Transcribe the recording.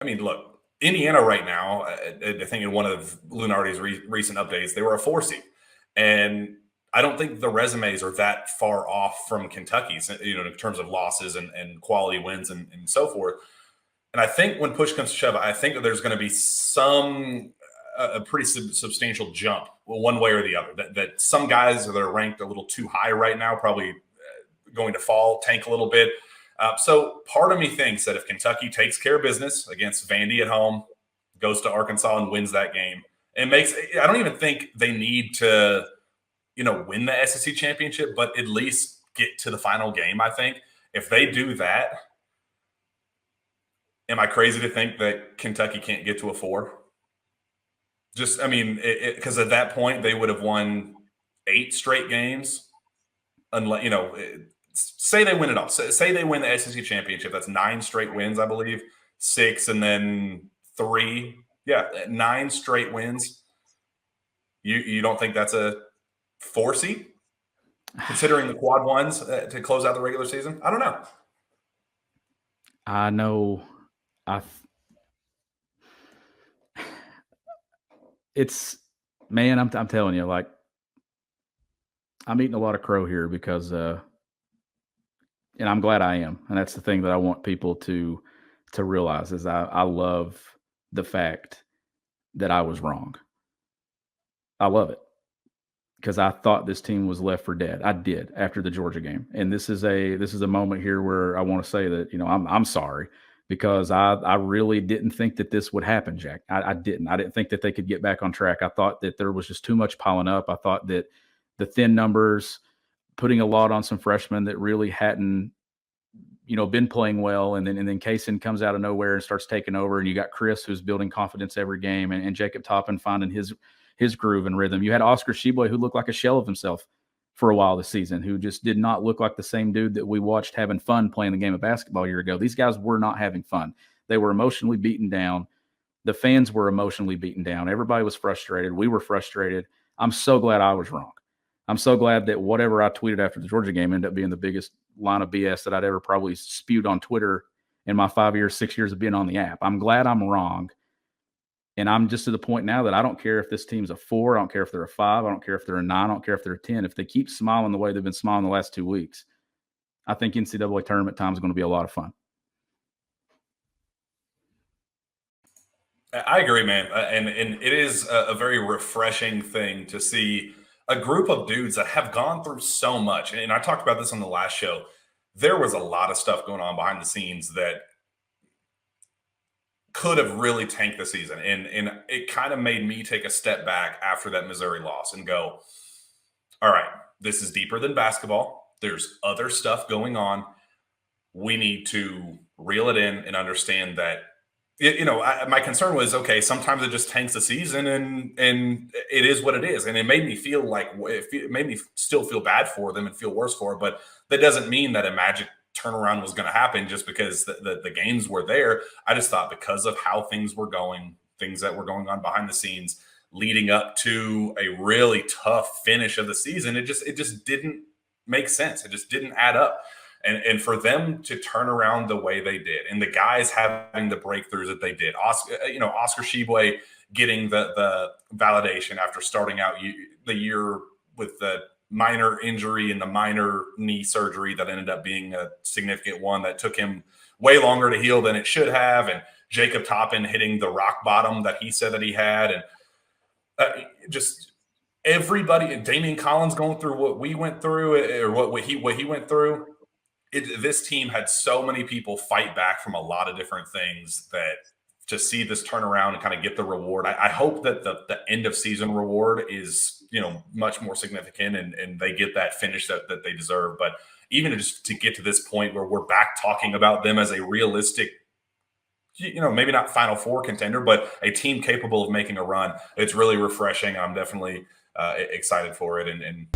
I mean, look, Indiana right now, I think in one of Lunardi's recent updates, they were a 4 seed. And I don't think the resumes are that far off from Kentucky's, in terms of losses and quality wins and so forth. And I think when push comes to shove, I think that there's going to be a pretty substantial jump, one way or the other. That some guys that are ranked a little too high right now, probably going to tank a little bit. So part of me thinks that if Kentucky takes care of business against Vandy at home, goes to Arkansas and wins that game, I don't even think they need to, win the SEC championship, but at least get to the final game. I think if they do that, am I crazy to think that Kentucky can't get to a 4? Because at that point they would have won 8 straight games, unless say they win it all. Say they win the SEC championship. That's 9 straight wins, I believe. 6 and then 3. Yeah, 9 straight wins. You don't think that's a 4 seed, considering the quad ones to close out the regular season? I don't know. I know. I'm telling you, like, I'm eating a lot of crow here because, and I'm glad I am. And that's the thing that I want people to realize is I love the fact that I was wrong. I love it because I thought this team was left for dead. I did after the Georgia game. And this is a moment here where I want to say that, I'm sorry because I really didn't think that this would happen, Jack. I didn't think that they could get back on track. I thought that there was just too much piling up. I thought that the thin numbers, putting a lot on some freshmen that really hadn't, been playing well. And then Kaysen comes out of nowhere and starts taking over. And you got Chris, who's building confidence every game, and Jacob Toppin finding his groove and rhythm. You had Oscar Tshiebwe, who looked like a shell of himself for a while this season, who just did not look like the same dude that we watched having fun playing the game of basketball a year ago. These guys were not having fun. They were emotionally beaten down. The fans were emotionally beaten down. Everybody was frustrated. We were frustrated. I'm so glad I was wrong. I'm so glad that whatever I tweeted after the Georgia game ended up being the biggest line of BS that I'd ever probably spewed on Twitter in my 6 years of being on the app. I'm glad I'm wrong. And I'm just to the point now that I don't care if this team's a 4. I don't care if they're a 5. I don't care if they're a 9. I don't care if they're a 10. If they keep smiling the way they've been smiling the last 2 weeks, I think NCAA tournament time is going to be a lot of fun. I agree, man. And it is a very refreshing thing to see a group of dudes that have gone through so much. And I talked about this on the last show. There was a lot of stuff going on behind the scenes that could have really tanked the season. And it kind of made me take a step back after that Missouri loss and go, all right, this is deeper than basketball. There's other stuff going on. We need to reel it in and understand that, my concern was, okay, sometimes it just tanks the season and it is what it is. And it made me feel like it made me still feel bad for them and feel worse for it. But that doesn't mean that a magic turnaround was going to happen just because the games were there. I just thought because of how things were going, things that were going on behind the scenes leading up to a really tough finish of the season, it just didn't make sense. It just didn't add up. And for them to turn around the way they did, and the guys having the breakthroughs that they did, Oscar Tshiebwe getting the validation after starting out the year with the minor injury and the minor knee surgery that ended up being a significant one that took him way longer to heal than it should have, and Jacob Toppin hitting the rock bottom that he said that he had, and just everybody, Damian Collins going through what we went through, or what he went through. This team had so many people fight back from a lot of different things that to see this turnaround and kind of get the reward. I hope that the end of season reward is, much more significant and they get that finish that they deserve. But even just to get to this point where we're back talking about them as a realistic, maybe not Final Four contender, but a team capable of making a run, it's really refreshing. I'm definitely excited for it. And